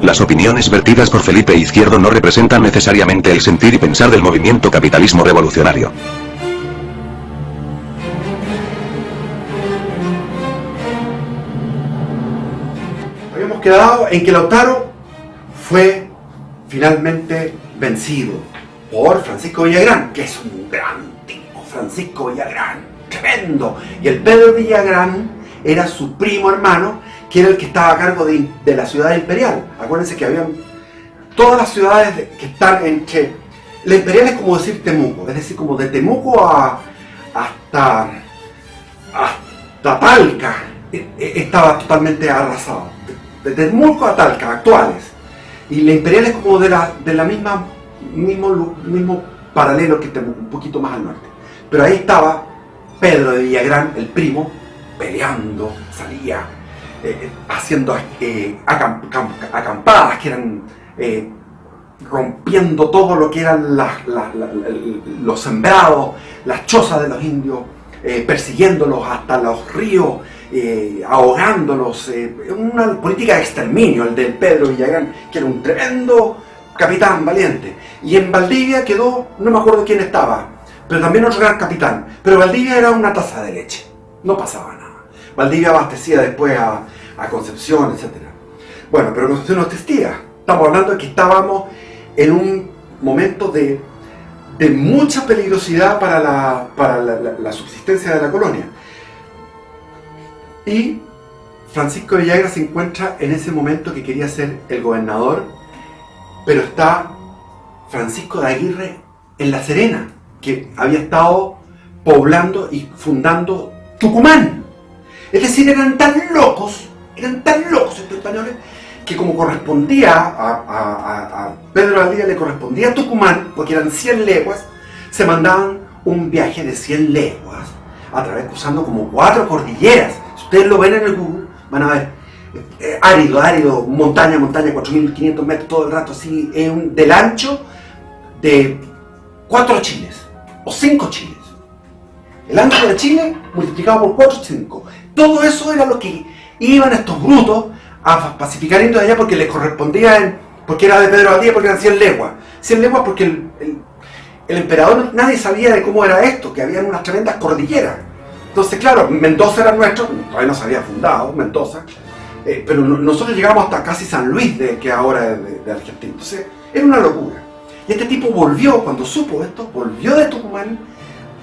Las opiniones vertidas por Felipe Izquierdo no representan necesariamente el sentir y pensar del movimiento capitalismo revolucionario. Habíamos quedado en que Lautaro fue finalmente vencido por Francisco Villagrán, que es un gran tipo, Francisco Villagrán, tremendo. Y el Pedro Villagrán era su primo hermano, que era el que estaba a cargo de la ciudad imperial. Acuérdense que habían todas las ciudades que están entre... La imperial es como decir Temuco, es decir, como de Temuco hasta Talca estaba totalmente arrasado. De Temuco a Talca, actuales. Y la imperial es como de la mismo paralelo que Temuco, un poquito más al norte. Pero ahí estaba Pedro de Villagrán, el primo, peleando, salía haciendo acampadas que eran rompiendo todo lo que eran los sembrados, las chozas de los indios, persiguiéndolos hasta los ríos, ahogándolos, una política de exterminio, el del Pedro Villagrán, que era un tremendo capitán valiente. Y en Valdivia quedó, no me acuerdo quién estaba, pero también otro gran capitán, pero Valdivia era una taza de leche, no pasaba nada. Valdivia abastecía después a Concepción, etc. Bueno, pero Concepción no existía. Estamos hablando de que estábamos en un momento de mucha peligrosidad para la subsistencia de la colonia. Y Francisco de Villagra se encuentra en ese momento que quería ser el gobernador, pero está Francisco de Aguirre en La Serena, que había estado poblando y fundando Tucumán. Es decir, eran tan locos estos españoles, que como correspondía a Pedro Valdivia, le correspondía a Tucumán, porque eran 100 leguas, se mandaban un viaje de 100 leguas, a través, cruzando como 4 cordilleras. Si ustedes lo ven en el Google, van a ver, árido, montaña, 4.500 metros todo el rato, así, del ancho de 4 Chiles, o 5 Chiles. El ancho de Chile multiplicado por 4 o 5. Todo eso era lo que iban estos brutos a pacificar indios de allá, porque les correspondía, porque era de Pedro Valdivia, porque eran 100 leguas. 100 leguas porque el emperador, nadie sabía de cómo era esto, que habían unas tremendas cordilleras. Entonces, claro, Mendoza era nuestro, todavía no se había fundado Mendoza, pero nosotros llegamos hasta casi San Luis, que ahora es de Argentina. Entonces, era una locura. Y este tipo volvió, cuando supo esto, volvió de Tucumán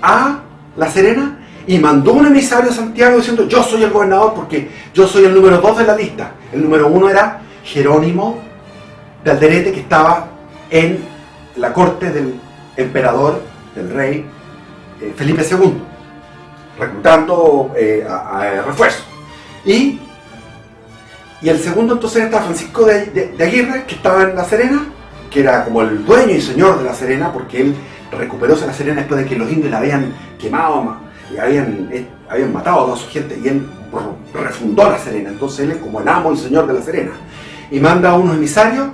a La Serena y mandó un emisario a Santiago diciendo: yo soy el gobernador porque yo soy el número 2 de la lista. El número 1 era Jerónimo de Alderete, que estaba en la corte del emperador, del rey Felipe II, reclutando a refuerzo. Y el segundo entonces está Francisco de Aguirre, que estaba en La Serena, que era como el dueño y señor de La Serena, porque él recuperó La Serena después de que los indios la habían quemado y habían matado a toda su gente, y él refundó La Serena. Entonces él es como el amo y señor de La Serena, y manda a unos emisarios,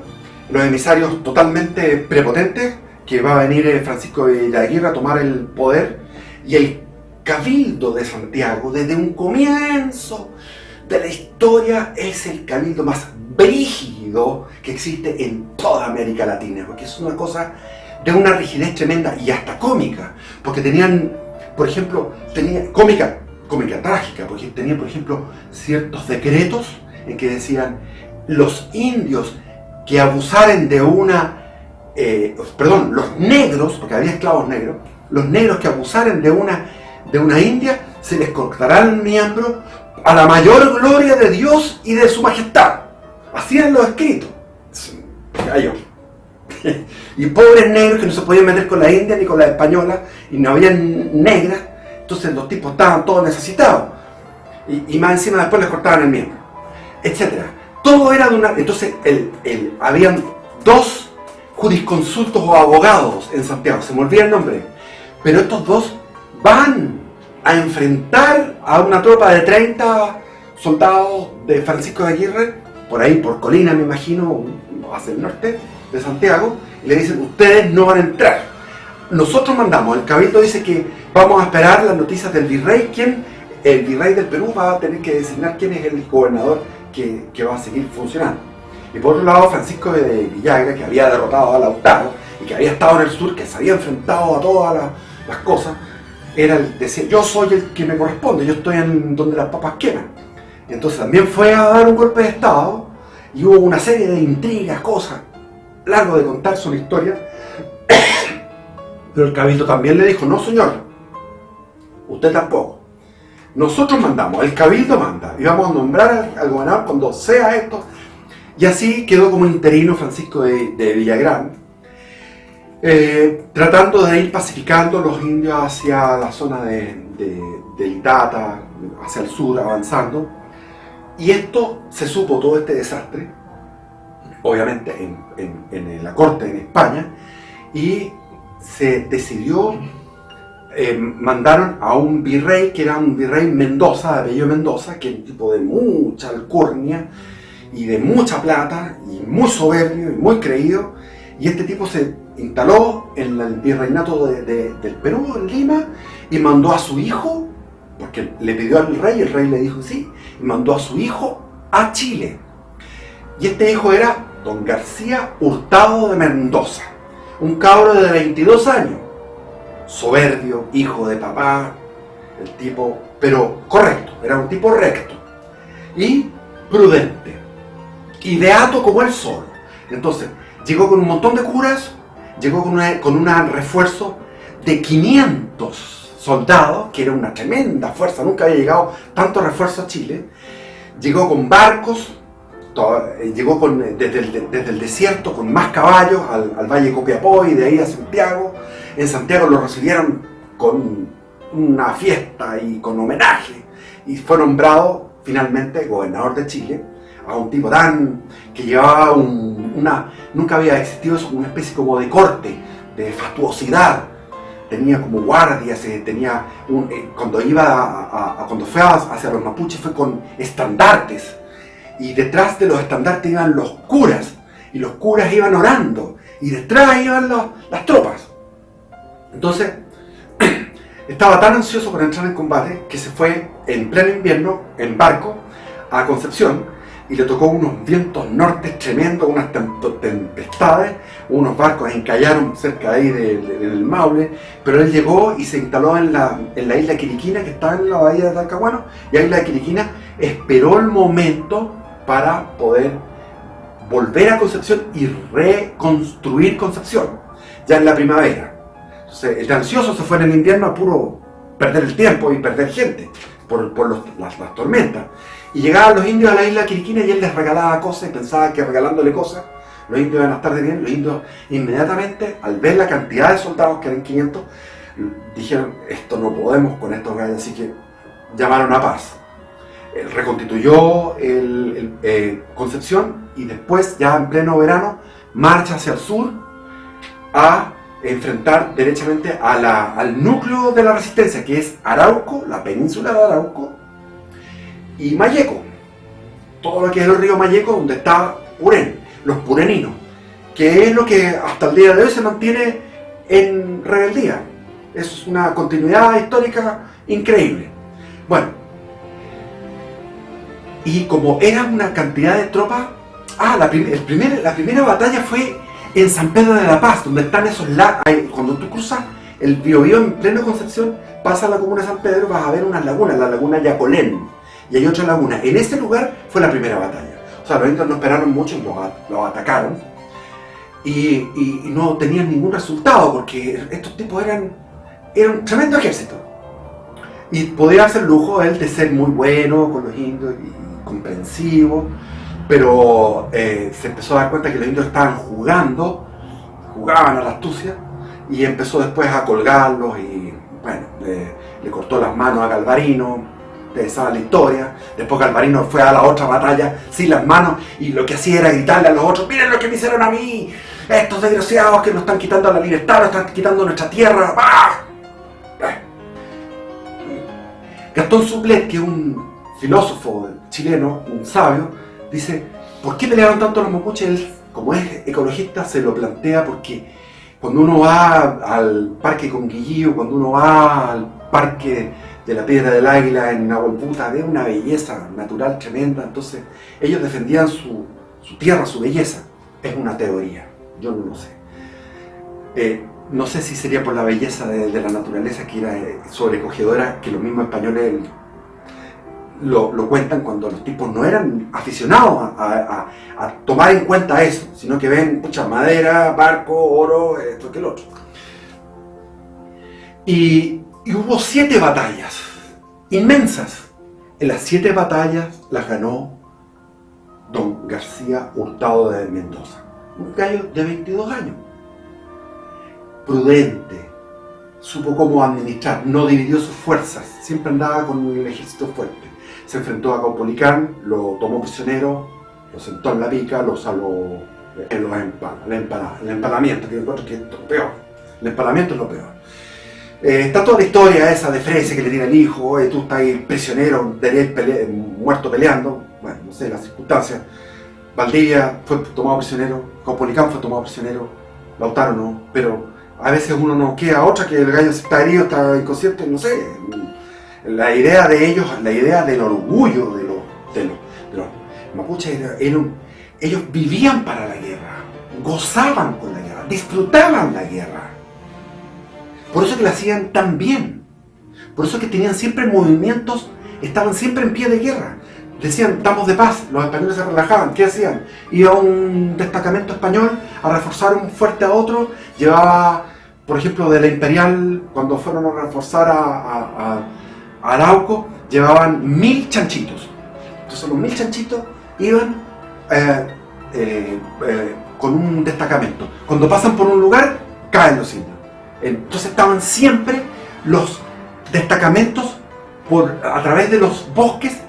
los emisarios totalmente prepotentes, que va a venir Francisco de Aguirre a tomar el poder. Y el cabildo de Santiago, desde un comienzo de la historia, es el cabildo más brígido que existe en toda América Latina, porque es una cosa de una rigidez tremenda y hasta cómica, porque tenían, por ejemplo, cómica trágica, porque tenían, por ejemplo, ciertos decretos en que decían: los indios que abusaren de los negros, porque había esclavos negros, los negros que abusaren de una india, se les cortará el miembro a la mayor gloria de Dios y de su majestad. Así eran los escritos. Y pobres negros que no se podían meter con la india ni con la española, y no había negras, entonces los tipos estaban todos necesitados. Y más encima después les cortaban el miembro, etc. Todo era de una... Entonces habían 2 jurisconsultos o abogados en Santiago, se me olvida el nombre, pero estos 2 van a enfrentar a una tropa de 30 soldados de Francisco de Aguirre, por ahí, por Colina, me imagino, hacia el norte de Santiago, y le dicen: ustedes no van a entrar. Nosotros mandamos, el cabildo dice que vamos a esperar las noticias del virrey, el virrey del Perú va a tener que designar quién es el gobernador que va a seguir funcionando. Y por otro lado, Francisco de Villagra, que había derrotado a Lautaro y que había estado en el sur, que se había enfrentado a todas las cosas, decía, yo soy el que me corresponde, yo estoy en donde las papas queman. Y entonces también fue a dar un golpe de estado y hubo una serie de intrigas, cosas, largo de contar, son historias. Pero el cabildo también le dijo, no señor, usted tampoco. Nosotros mandamos, el cabildo manda, y vamos a nombrar al gobernador cuando sea esto. Y así quedó como interino Francisco de Villagrán, tratando de ir pacificando los indios hacia la zona del Itata, hacia el sur, avanzando. Y esto se supo, todo este desastre, obviamente en la corte en España, y se decidió, mandaron a un virrey, que era un virrey Mendoza, de apellido Mendoza, que es un tipo de mucha alcurnia y de mucha plata, y muy soberbio y muy creído, y este tipo se instaló en el virreinato del Perú, en Lima, y mandó a su hijo, porque le pidió al rey, el rey le dijo sí, y mandó a su hijo a Chile. Y este hijo era don García Hurtado de Mendoza, un cabro de 22 años, soberbio, hijo de papá, el tipo, pero correcto, era un tipo recto y prudente y beato como él solo. Entonces llegó con un montón de curas, llegó con un refuerzo de 500 soldados, que era una tremenda fuerza, nunca había llegado tanto refuerzo a Chile. Llegó con barcos, llegó desde el desierto con más caballos al Valle de Copiapó y de ahí a Santiago. En Santiago lo recibieron con una fiesta y con homenaje, y fue nombrado finalmente gobernador de Chile, a un tipo que llevaba nunca había existido eso, una especie como de corte, de fastuosidad. Tenía como guardias, cuando fue hacia los mapuches fue con estandartes, y detrás de los estandartes iban los curas, y los curas iban orando, y detrás iban las tropas. Entonces, estaba tan ansioso por entrar en combate que se fue en pleno invierno en barco a Concepción, y le tocó unos vientos nortes tremendos, unas tempestades, unos barcos encallaron cerca de ahí del Maule, pero él llegó y se instaló en la isla Quiriquina, que está en la bahía de Talcahuano, y la isla de Quiriquina esperó el momento para poder volver a Concepción y reconstruir Concepción, ya en la primavera. Entonces, el ansioso se fue en el invierno a puro perder el tiempo y perder gente por las tormentas. Y llegaban los indios a la isla Quiriquina y él les regalaba cosas y pensaba que regalándole cosas los indios iban a estar de bien. Los indios inmediatamente, al ver la cantidad de soldados, que eran 500, dijeron, esto no podemos con estos gallos, así que llamaron a paz. Reconstituyó Concepción, y después, ya en pleno verano, marcha hacia el sur a enfrentar derechamente al núcleo de la resistencia, que es Arauco, la península de Arauco, y Malleco, todo lo que es el río Malleco, donde está Purén, los pureninos, que es lo que hasta el día de hoy se mantiene en rebeldía. Es una continuidad histórica increíble. Bueno, y como era una cantidad de tropas, la primera batalla fue en San Pedro de la Paz, donde están esos lagos. Cuando tú cruzas el Biobío en pleno Concepción, pasas a la comuna de San Pedro, vas a ver unas lagunas, la laguna Yacolén, y hay otra laguna. En ese lugar fue la primera batalla. O sea, los indios no esperaron mucho, los atacaron, y no tenían ningún resultado, porque estos tipos eran un tremendo ejército. Y podía hacer lujo él de ser muy bueno con los indios y comprensivo, pero se empezó a dar cuenta que los indios jugaban a la astucia, y empezó después a colgarlos, y bueno, le cortó las manos a Galvarino. Ustedes saben la historia. Después Galvarino fue a la otra batalla sin las manos, y lo que hacía era gritarle a los otros, miren lo que me hicieron a mí, estos desgraciados que nos están quitando la libertad, nos están quitando nuestra tierra. ¡Ah! Gastón Suplet, que es un filósofo chileno, un sabio, dice, ¿por qué pelearon tanto los mapuches? Él, como es ecologista, se lo plantea porque cuando uno va al parque Conguillío, cuando uno va al parque de la Piedra del Águila en Nahuelbuta, ve una belleza natural tremenda. Entonces ellos defendían su su tierra, su belleza. Es una teoría, yo no lo sé. No sé si sería por la belleza de la naturaleza, que era sobrecogedora, que los mismos españoles lo cuentan cuando los tipos no eran aficionados a tomar en cuenta eso, sino que ven mucha madera, barco, oro, esto que el otro. Y hubo 7 batallas inmensas. En las 7 batallas las ganó don García Hurtado de Mendoza, un gallo de 22 años. Prudente, supo cómo administrar, no dividió sus fuerzas, siempre andaba con el ejército fuerte. Se enfrentó a Caupolicán, lo tomó prisionero, lo sentó en la pica, lo saló en el empalamiento, que yo encuentro que es lo peor. El empalamiento es lo peor. Está toda la historia esa de Frese que le tiene al hijo, tú estás ahí prisionero, muerto peleando, bueno, no sé, las circunstancias. Valdivia fue tomado prisionero, Caupolicán fue tomado prisionero, Lautaro no, pero a veces uno no queda otra, que el gallo está herido, está inconsciente, no sé. La idea de ellos, la idea del orgullo de los mapuches, ellos vivían para la guerra, gozaban con la guerra, disfrutaban la guerra. Por eso que la hacían tan bien, por eso que tenían siempre movimientos, estaban siempre en pie de guerra. Decían, estamos de paz, los españoles se relajaban. ¿Qué hacían? Iba un destacamento español a reforzar un fuerte a otro, llevaba, por ejemplo, de la Imperial, cuando fueron a reforzar a Arauco, llevaban 1000 chanchitos. Entonces los 1000 chanchitos iban con un destacamento. Cuando pasan por un lugar, caen los indios. Entonces estaban siempre los destacamentos a través de los bosques,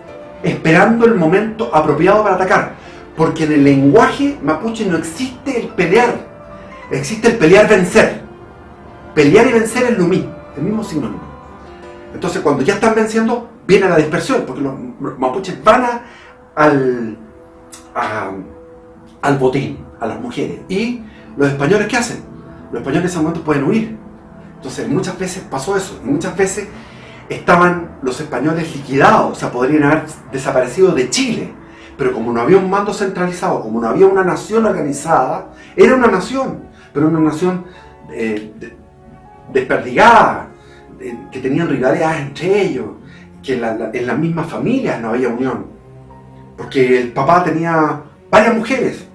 esperando el momento apropiado para atacar, porque en el lenguaje mapuche no existe el pelear, existe el pelear-vencer. Pelear y vencer es lo mismo, el mismo sinónimo. Entonces cuando ya están venciendo, viene la dispersión, porque los mapuches van al botín, a las mujeres. ¿Y los españoles qué hacen? Los españoles en ese momento pueden huir. Entonces muchas veces pasó eso, muchas veces estaban los españoles liquidados, o sea, podrían haber desaparecido de Chile, pero como no había un mando centralizado, como no había una nación organizada, era una nación, pero una nación desperdigada, que tenían rivalidades entre ellos, que en las mismas familias no había unión, porque el papá tenía varias mujeres,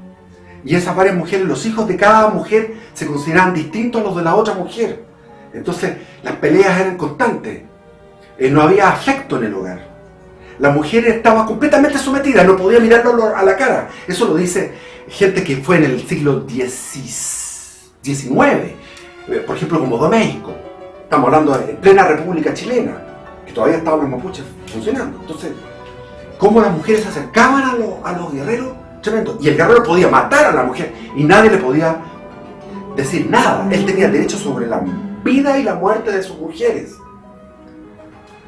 y esas varias mujeres, los hijos de cada mujer se consideraban distintos a los de la otra mujer, entonces las peleas eran constantes. No había afecto en el hogar. La mujer estaba completamente sometida, no podía mirarlo a la cara. Eso lo dice gente que fue en el siglo XIX, por ejemplo, como México. Estamos hablando de plena República Chilena, que todavía estaban los mapuches funcionando. Entonces, cómo las mujeres se acercaban a los guerreros, tremendo. Y el guerrero podía matar a la mujer y nadie le podía decir nada. Él tenía derecho sobre la vida y la muerte de sus mujeres.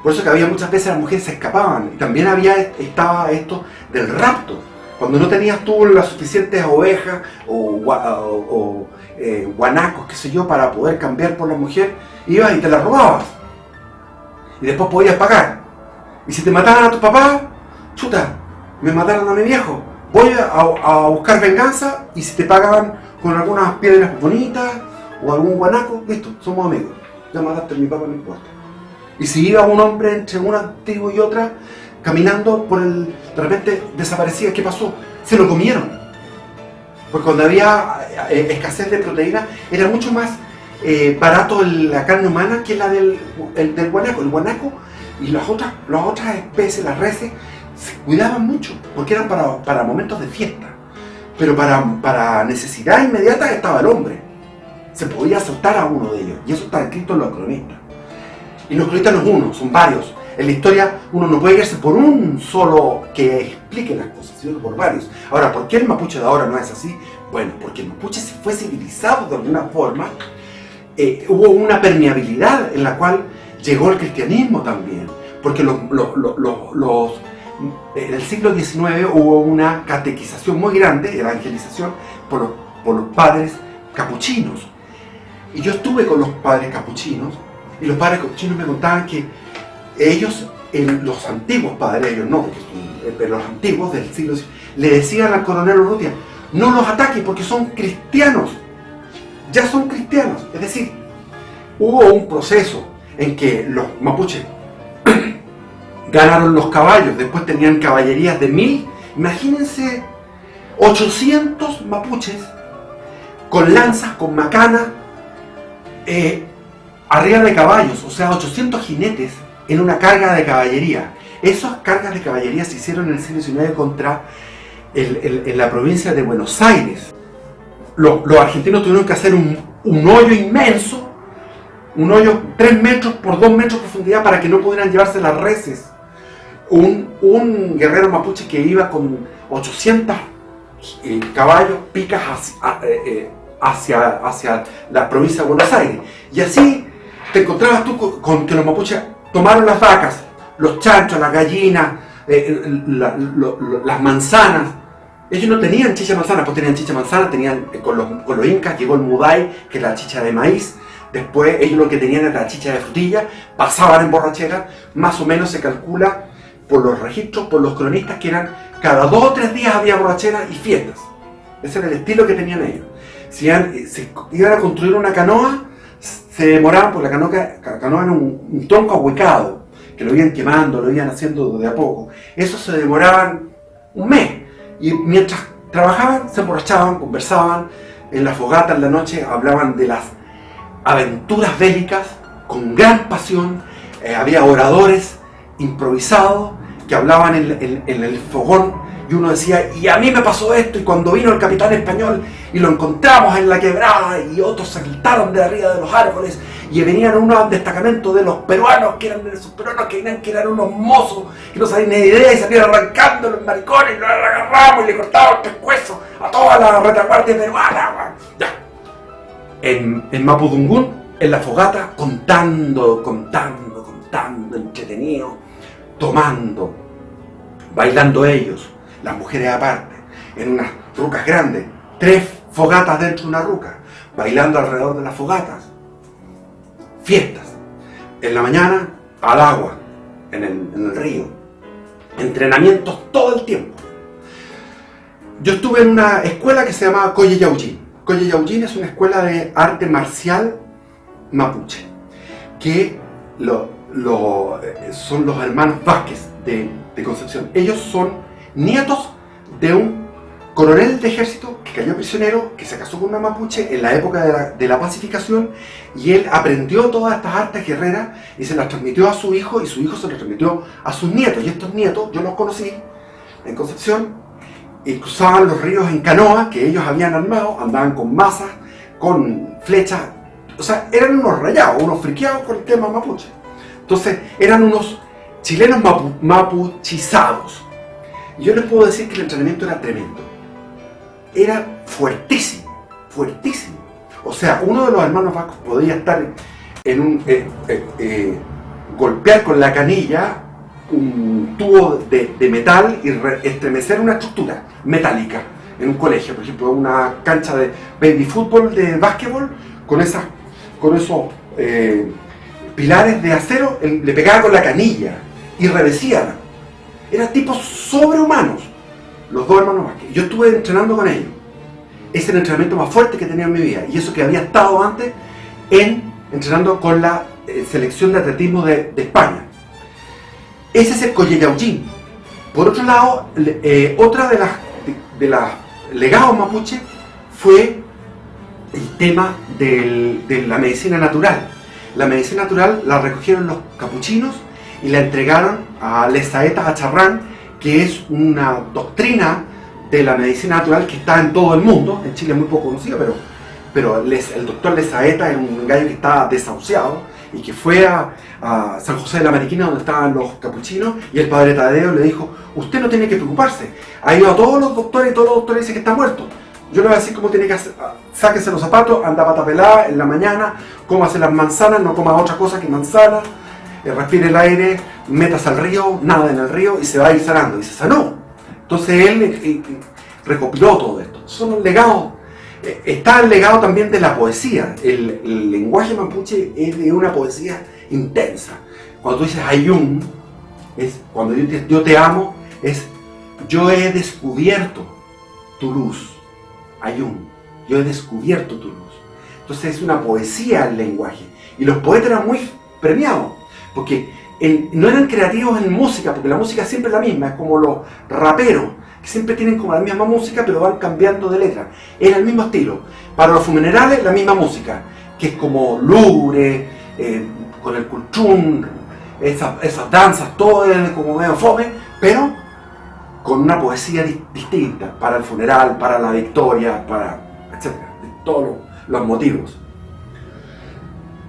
Por eso que había muchas veces las mujeres se escapaban. Y también estaba esto del rapto. Cuando no tenías tú las suficientes ovejas o guanacos, qué sé yo, para poder cambiar por la mujer, ibas y te la robabas. Y después podías pagar. Y si te mataran a tu papá, chuta, me mataron a mi viejo. Voy a buscar venganza y si te pagaban con algunas piedras bonitas o algún guanaco, listo, somos amigos. Ya mataste a mi papá, no importa. Y si iba un hombre entre una tribu y otra, caminando de repente desaparecía, ¿qué pasó? Se lo comieron. Pues cuando había escasez de proteína, era mucho más barato la carne humana que la del guanaco. El guanaco y las otras especies, las reses, se cuidaban mucho, porque eran para momentos de fiesta. Pero para necesidad inmediata estaba el hombre. Se podía soltar a uno de ellos, y eso está escrito en los cronistas. Y los cronistas no es uno, son varios. En la historia uno no puede irse por un solo que explique las cosas, sino por varios. Ahora, ¿por qué el mapuche de ahora no es así? Bueno, porque el mapuche se fue civilizado de alguna forma. Hubo una permeabilidad en la cual llegó el cristianismo también. Porque en el siglo XIX hubo una catequización muy grande, evangelización, por los padres capuchinos. Y yo estuve con los padres capuchinos, y los padres capuchinos me contaban que ellos, los antiguos padres, ellos no, pero los antiguos del siglo XIX, le decían al coronel Urrutia, no los ataques porque son cristianos, ya son cristianos. Es decir, hubo un proceso en que los mapuches ganaron los caballos, después tenían caballerías de 1000, imagínense 800 mapuches con lanzas, con macanas, arriba de caballos, o sea 800 jinetes en una carga de caballería. Esas cargas de caballería se hicieron en el siglo XIX contra en la provincia de Buenos Aires. Los argentinos tuvieron que hacer un hoyo inmenso, un hoyo 3 metros por 2 metros de profundidad para que no pudieran llevarse las reses. Un guerrero mapuche que iba con 800 caballos picas hacia la provincia de Buenos Aires. Y así te encontrabas tú con que los mapuches tomaron las vacas, los chanchos, las gallinas, las manzanas. Ellos no tenían chicha manzana, pues tenían chicha manzana, tenían con los incas llegó el mudai, que es la chicha de maíz. Después ellos lo que tenían era la chicha de frutilla, pasaban en borrachera. Más o menos se calcula por los registros, por los cronistas, que eran cada 2 o 3 días había borrachera y fiestas. Ese era el estilo que tenían ellos. Si iban a construir una canoa, se demoraban, porque la canoa era un tronco ahuecado, que lo iban quemando, lo iban haciendo de a poco. Eso se demoraban un mes. Y mientras trabajaban, se emborrachaban, conversaban, en la fogata en la noche hablaban de las aventuras bélicas con gran pasión. Había oradores improvisados que hablaban en el fogón, y uno decía, y a mí me pasó esto, y cuando vino el capitán español y lo encontramos en la quebrada, y otros saltaron de arriba de los árboles, y venían unos destacamentos de los peruanos, que eran esos peruanos que eran unos mozos, que no sabían ni idea, y salían arrancando los maricones, y los agarramos y le cortábamos el pescuezo a toda la retaguardia peruana. Ya. En Mapudungún, en la fogata, contando, entretenido, tomando, bailando ellos, las mujeres aparte, en unas rucas grandes, 3 fogatas dentro de una ruca, bailando alrededor de las fogatas, fiestas. En la mañana, al agua, en el río, entrenamientos todo el tiempo. Yo estuve en una escuela que se llamaba Colle Yaullín. Colle Yaullín es una escuela de arte marcial mapuche, que son los hermanos Vázquez de Concepción. Ellos son nietos de un coronel de ejército que cayó prisionero, que se casó con una mapuche en la época de la pacificación, y él aprendió todas estas artes guerreras y se las transmitió a su hijo, y su hijo se las transmitió a sus nietos. Y estos nietos yo los conocí en Concepción, y cruzaban los ríos en canoa que ellos habían armado, andaban con mazas, con flechas, o sea, eran unos rayados, unos friqueados con el tema mapuche. Entonces eran unos chilenos mapuchizados. Y yo les puedo decir que el entrenamiento era tremendo. Era fuertísimo, fuertísimo. O sea, uno de los hermanos vascos podía estar en un... golpear con la canilla un tubo de metal y estremecer una estructura metálica en un colegio, por ejemplo, una cancha de baby fútbol, de básquetbol, con esos pilares de acero, le pegaba con la canilla y revesían. Eran tipos sobrehumanos, los 2 hermanos Vázquez. Yo estuve entrenando con ellos. Es el entrenamiento más fuerte que he tenido en mi vida, y eso que había estado antes entrenando con la selección de atletismo de España. Ese es el Colle Yaullín. Por otro lado, otra de las legados mapuche fue el tema de la medicina natural. La medicina natural la recogieron los capuchinos y la entregaron a Lesaeta Acharrán, que es una doctrina de la medicina natural que está en todo el mundo. En Chile es muy poco conocido, pero el doctor Lesaeta es un gallo que está desahuciado y que fue a San José de la Mariquina, donde estaban los capuchinos, y el padre Tadeo le dijo, usted no tiene que preocuparse, ha ido a todos los doctores y todos los doctores dicen que está muerto. Yo le voy a decir cómo tiene que hacer: sáquese los zapatos, anda pata pelada en la mañana, cómase las manzanas, no coma otra cosa que manzanas, respire el aire, métase al río, nada en el río y se va a ir sanando. Y se sanó. Entonces él recopiló todo esto. Son los legados. Está el legado también de la poesía. El lenguaje mapuche es de una poesía intensa. Cuando tú dices ayun, es cuando yo te amo, es yo he descubierto tu luz, Ayun, yo he descubierto tu luz. Entonces es una poesía el lenguaje. Y los poetas eran muy premiados, porque no eran creativos en música, porque la música siempre es la misma, es como los raperos, que siempre tienen como la misma música, pero van cambiando de letra. Era el mismo estilo. Para los funerales, la misma música, que es como lúgubre, con el culchún, esas danzas, todo es como medio fome, pero con una poesía distinta, para el funeral, para la victoria, para etcétera, de todos los motivos.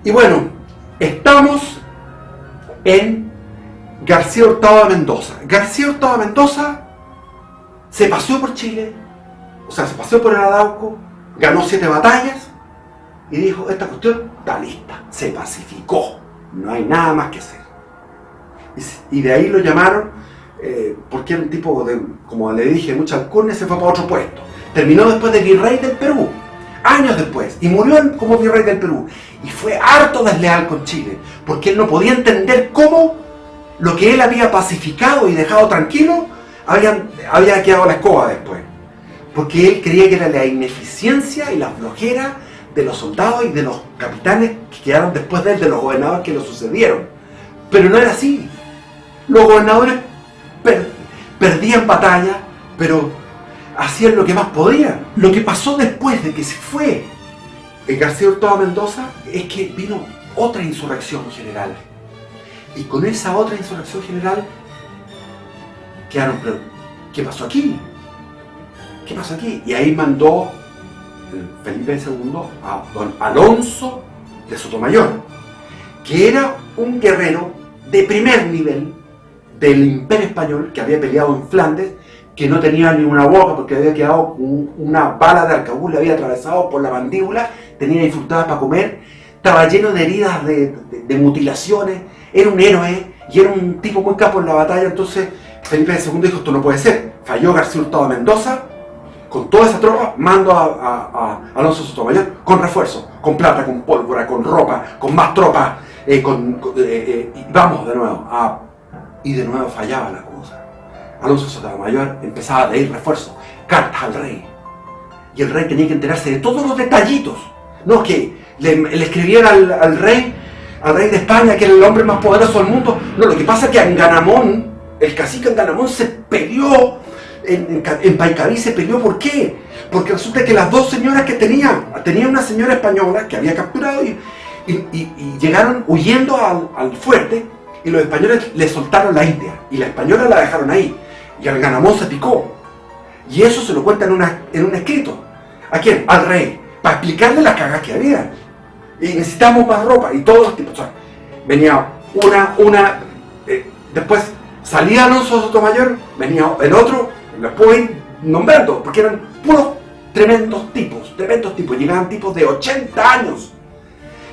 Y bueno, estamos en García Hurtado de Mendoza. García Hurtado de Mendoza se paseó por Chile, o sea, se paseó por el Arauco, ganó 7 batallas y dijo, esta cuestión está lista, se pacificó, no hay nada más que hacer. Y de ahí lo llamaron, porque era un tipo de, como le dije, mucha alcurnia, se fue para otro puesto. Terminó después de virrey del Perú, años después, y murió como virrey del Perú. Y fue harto desleal con Chile, porque él no podía entender cómo lo que él había pacificado y dejado tranquilo había quedado la escoba después. Porque él creía que era la ineficiencia y la flojera de los soldados y de los capitanes que quedaron después de él, de los gobernadores que lo sucedieron. Pero no era así. Los gobernadores perdían batalla, pero hacían lo que más podían. Lo que pasó después de que se fue García Hurtado de Mendoza es que vino otra insurrección general. Y con esa otra insurrección general quedaron, pero ¿qué pasó aquí? ¿Qué pasó aquí? Y ahí mandó Felipe II a don Alonso de Sotomayor, que era un guerrero de primer nivel del Imperio Español, que había peleado en Flandes, que no tenía ni una boca porque había quedado una bala de arcabuz, le había atravesado por la mandíbula, tenía dificultades para comer, estaba lleno de heridas, de mutilaciones, era un héroe y era un tipo muy capo en la batalla. Entonces Felipe II dijo, esto no puede ser. Falló García Hurtado de Mendoza, con toda esa tropa, mando a Alonso Sotomayor con refuerzo, con plata, con pólvora, con ropa, con más tropas, y vamos de nuevo. Y de nuevo fallaba la cosa. Alonso Sotomayor empezaba a pedir refuerzos, cartas al rey. Y el rey tenía que enterarse de todos los detallitos. No que le escribiera al rey de España, que era el hombre más poderoso del mundo. No, lo que pasa es que Anganamón, el cacique Anganamón, se peleó en Paicaví, se peleó. ¿Por qué? Porque resulta que las dos señoras que tenía una señora española que había capturado y llegaron huyendo al fuerte, y los españoles le soltaron la India y la española la dejaron ahí, y Anganamón se picó, y eso se lo cuenta en un escrito. ¿A quién? Al rey, para explicarle las cagas que había, y necesitamos más ropa y todos los tipos. O sea, venía después salía Alonso Sotomayor, venía el otro, los puedo ir nombrando porque eran puros tremendos tipos, llegaban tipos de 80 años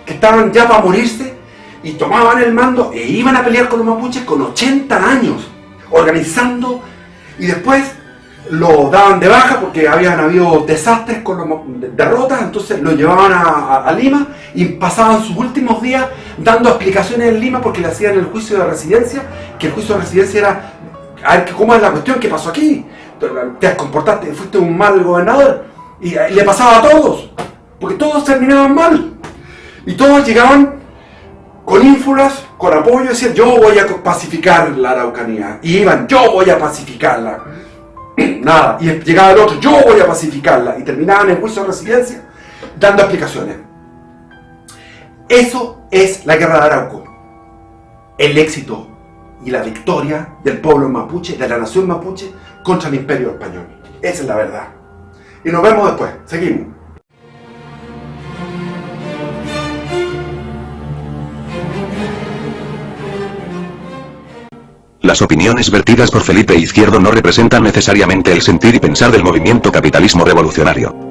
que estaban ya para morirse y tomaban el mando e iban a pelear con los mapuches con 80 años, organizando, y después lo daban de baja porque habían habido desastres con derrotas. Entonces lo llevaban a Lima y pasaban sus últimos días dando explicaciones en Lima, porque le hacían el juicio de residencia, que el juicio de residencia era a ver cómo es la cuestión, qué pasó aquí, te comportaste, fuiste un mal gobernador, y le pasaba a todos, porque todos terminaban mal y todos llegaban con ínfulas, con apoyo, decían yo voy a pacificar la Araucanía, y iban, yo voy a pacificarla. Nada, y llegaba el otro, yo voy a pacificarla, y terminaban en juicio de residencia dando explicaciones. Eso es la guerra de Arauco, el éxito y la victoria del pueblo mapuche, de la nación mapuche, contra el imperio español. Esa es la verdad. Y nos vemos después, seguimos. Las opiniones vertidas por Felipe Izquierdo no representan necesariamente el sentir y pensar del movimiento capitalismo revolucionario.